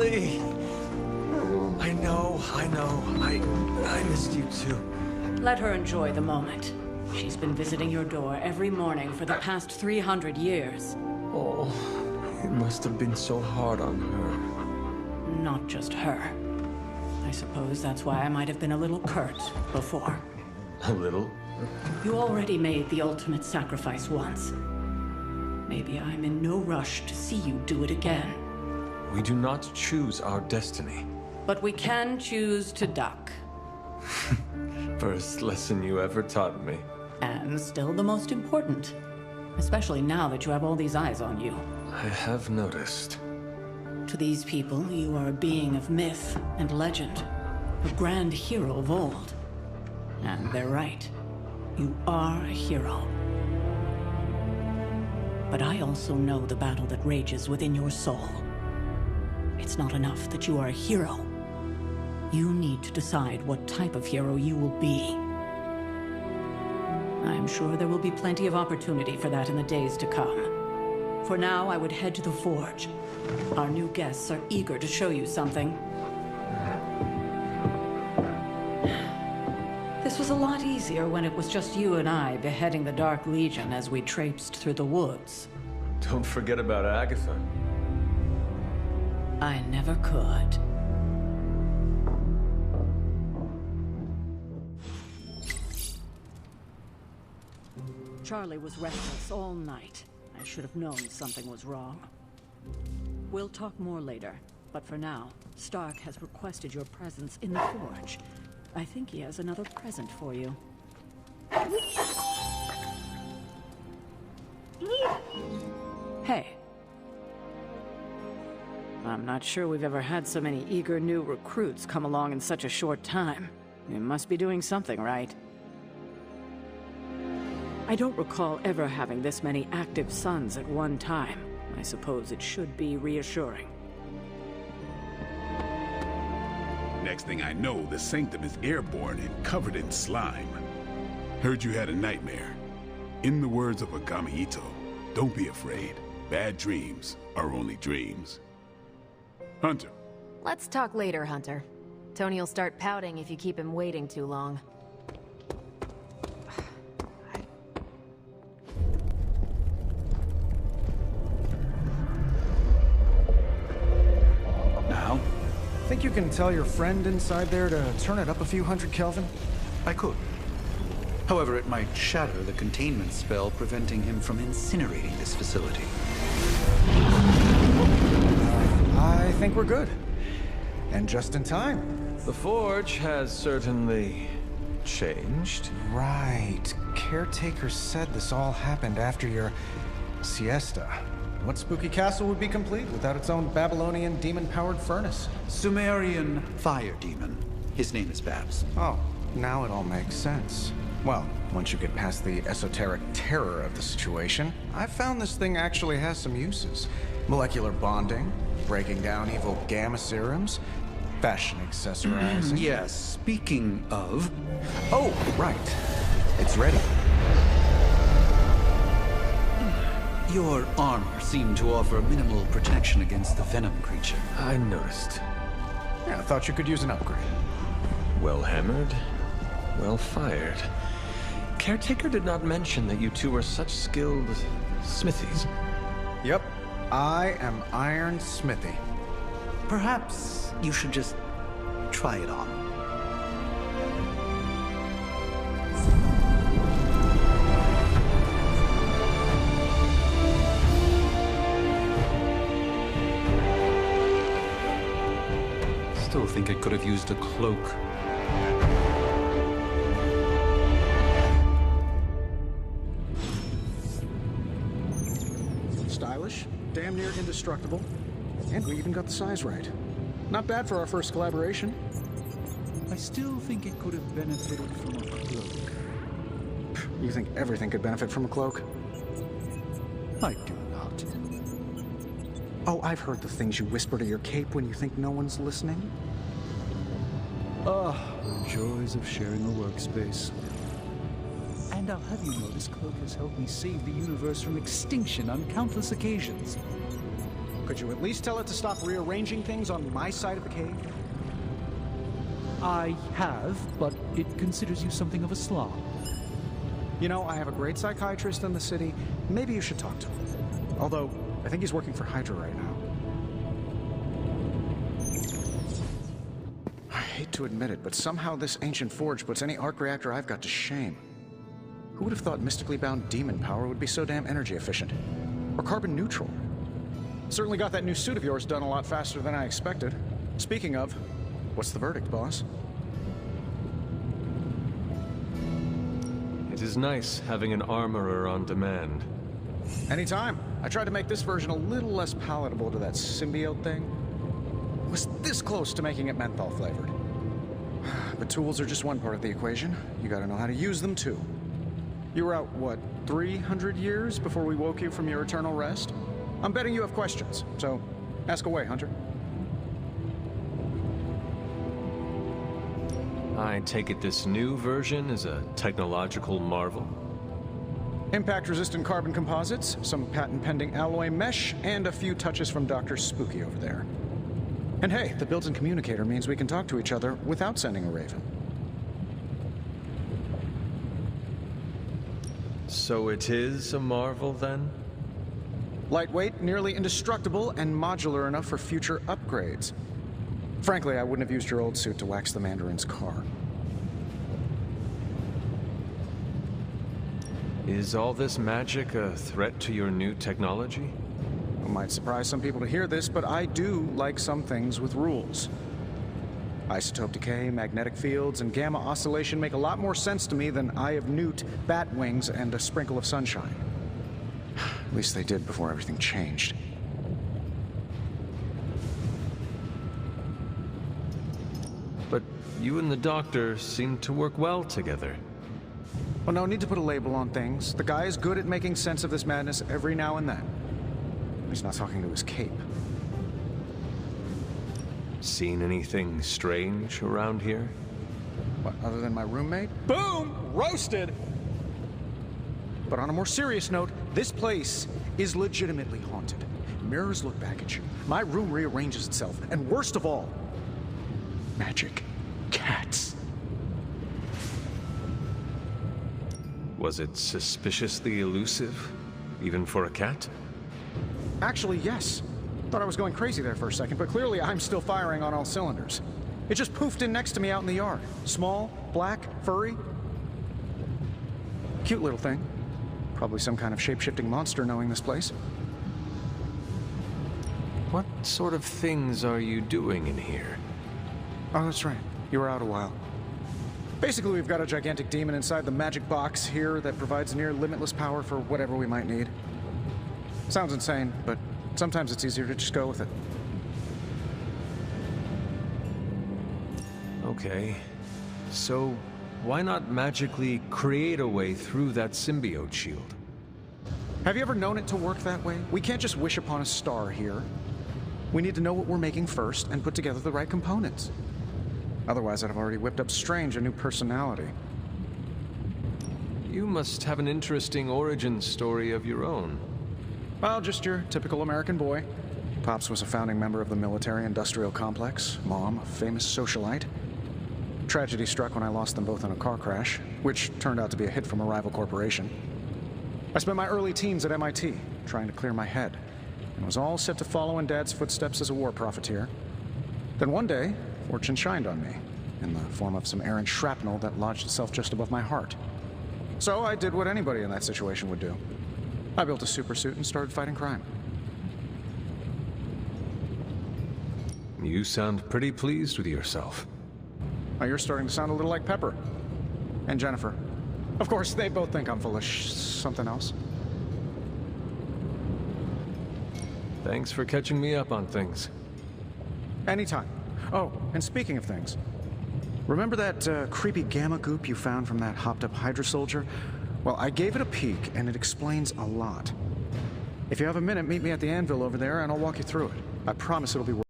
Emily! I know. I missed you too. Let her enjoy the moment. She's been visiting your door every morning for the past 300 years. Oh, it must have been so hard on her. Not just her. I suppose that's why I might have been a little curt before. A little? You already made the ultimate sacrifice once. Maybe I'm in no rush to see you do it again. We do not choose our destiny. But we can choose to duck. First lesson you ever taught me. And still the most important. Especially now that you have all these eyes on you. I have noticed. To these people, you are a being of myth and legend. A grand hero of old. And they're right. You are a hero. But I also know the battle that rages within your soul. It's not enough that you are a hero. You need to decide what type of hero you will be. I'm sure there will be plenty of opportunity for that in the days to come. For now, I would head to the Forge. Our new guests are eager to show you something. This was a lot easier when it was just you and I beheading the Dark Legion as we traipsed through the woods. Don't forget about Agatha. I never could. Charlie was restless all night. I should have known something was wrong. We'll talk more later, but for now, Stark has requested your presence in the Forge. I think he has another present for you. Hey. I'm not sure we've ever had so many eager new recruits come along in such a short time. You must be doing something right. I don't recall ever having this many active suns at one time. I suppose it should be reassuring. Next thing I know, the Sanctum is airborne and covered in slime. Heard you had a nightmare. In the words of Agami Ito, don't be afraid. Bad dreams are only dreams. Hunter. Let's talk later, Hunter. Tony will start pouting if you keep him waiting too long. Now? Think you can tell your friend inside there to turn it up a few hundred Kelvin? I could. However, it might shatter the containment spell preventing him from incinerating this facility. I think we're good. And just in time. The Forge has certainly changed. Right. Caretaker said this all happened after your siesta. What spooky castle would be complete without its own Babylonian demon-powered furnace? Sumerian fire demon. His name is Babs. Oh, now it all makes sense. Well, once you get past the esoteric terror of the situation, I've found this thing actually has some uses. Molecular bonding, breaking down evil gamma serums, fashion accessorizing. Yes, speaking of... Oh, right. It's ready. Your armor seemed to offer minimal protection against the venom creature. I noticed. Yeah, I thought you could use an upgrade. Well hammered, well fired. Caretaker did not mention that you two were such skilled smithies. Yep, I am Iron Smithy. Perhaps you should just try it on. Still think I could have used a cloak. Stylish, damn near indestructible, and we even got the size right. Not bad for our first collaboration. I still think it could have benefited from a cloak. You think everything could benefit from a cloak? I do not. Oh, I've heard the things you whisper to your cape when you think no one's listening. Ah, the joys of sharing a workspace. And I'll have you know this cloak has helped me save the universe from extinction on countless occasions. Could you at least tell it to stop rearranging things on my side of the cave? I have, but it considers you something of a slob. You know, I have a great psychiatrist in the city. Maybe you should talk to him. Although, I think he's working for Hydra right now. I hate to admit it, but somehow this ancient forge puts any arc reactor I've got to shame. Who would have thought mystically bound demon power would be so damn energy efficient? Or carbon neutral? Certainly got that new suit of yours done a lot faster than I expected. Speaking of, what's the verdict, boss? It is nice having an armorer on demand. Anytime. I tried to make this version a little less palatable to that symbiote thing. Was this close to making it menthol flavored. But tools are just one part of the equation. You gotta know how to use them too. You were out, what, 300 years before we woke you from your eternal rest? I'm betting you have questions, so ask away, Hunter. I take it this new version is a technological marvel? Impact-resistant carbon composites, some patent-pending alloy mesh, and a few touches from Dr. Spooky over there. And hey, the built-in communicator means we can talk to each other without sending a raven. So it is a marvel, then? Lightweight, nearly indestructible, and modular enough for future upgrades. Frankly, I wouldn't have used your old suit to wax the Mandarin's car. Is all this magic a threat to your new technology? It might surprise some people to hear this, but I do like some things with rules. Isotope decay, magnetic fields, and gamma oscillation make a lot more sense to me than Eye of Newt, bat wings, and a sprinkle of sunshine. At least they did before everything changed. But you and the doctor seem to work well together. Well, no need to put a label on things. The guy is good at making sense of this madness every now and then. He's not talking to his cape. Seen anything strange around here? What, other than my roommate? Boom! Roasted! But on a more serious note, this place is legitimately haunted. Mirrors look back at you. My room rearranges itself. And worst of all, magic cats. Was it suspiciously elusive, even for a cat? Actually, yes. Thought I was going crazy there for a second, but clearly I'm still firing on all cylinders. It just poofed in next to me out in the yard. Small, black, furry. Cute little thing. Probably some kind of shape-shifting monster knowing this place. What sort of things are you doing in here? Oh, that's right. You were out a while. Basically, we've got a gigantic demon inside the magic box here that provides near limitless power for whatever we might need. Sounds insane, but sometimes it's easier to just go with it. Okay. So, why not magically create a way through that symbiote shield? Have you ever known it to work that way? We can't just wish upon a star here. We need to know what we're making first and put together the right components. Otherwise, I'd have already whipped up Strange a new personality. You must have an interesting origin story of your own. Well, just your typical American boy. Pops was a founding member of the military-industrial complex. Mom, a famous socialite. Tragedy struck when I lost them both in a car crash, which turned out to be a hit from a rival corporation. I spent my early teens at MIT, trying to clear my head, and was all set to follow in Dad's footsteps as a war profiteer. Then one day, fortune shined on me, in the form of some errant shrapnel that lodged itself just above my heart. So I did what anybody in that situation would do. I built a supersuit and started fighting crime. You sound pretty pleased with yourself. Now you're starting to sound a little like Pepper. And Jennifer. Of course, they both think I'm full of something else. Thanks for catching me up on things. Anytime. Oh, and speaking of things, remember that creepy gamma goop you found from that hopped-up Hydra soldier? Well, I gave it a peek, and it explains a lot. If you have a minute, meet me at the anvil over there, and I'll walk you through it. I promise it'll be worth it.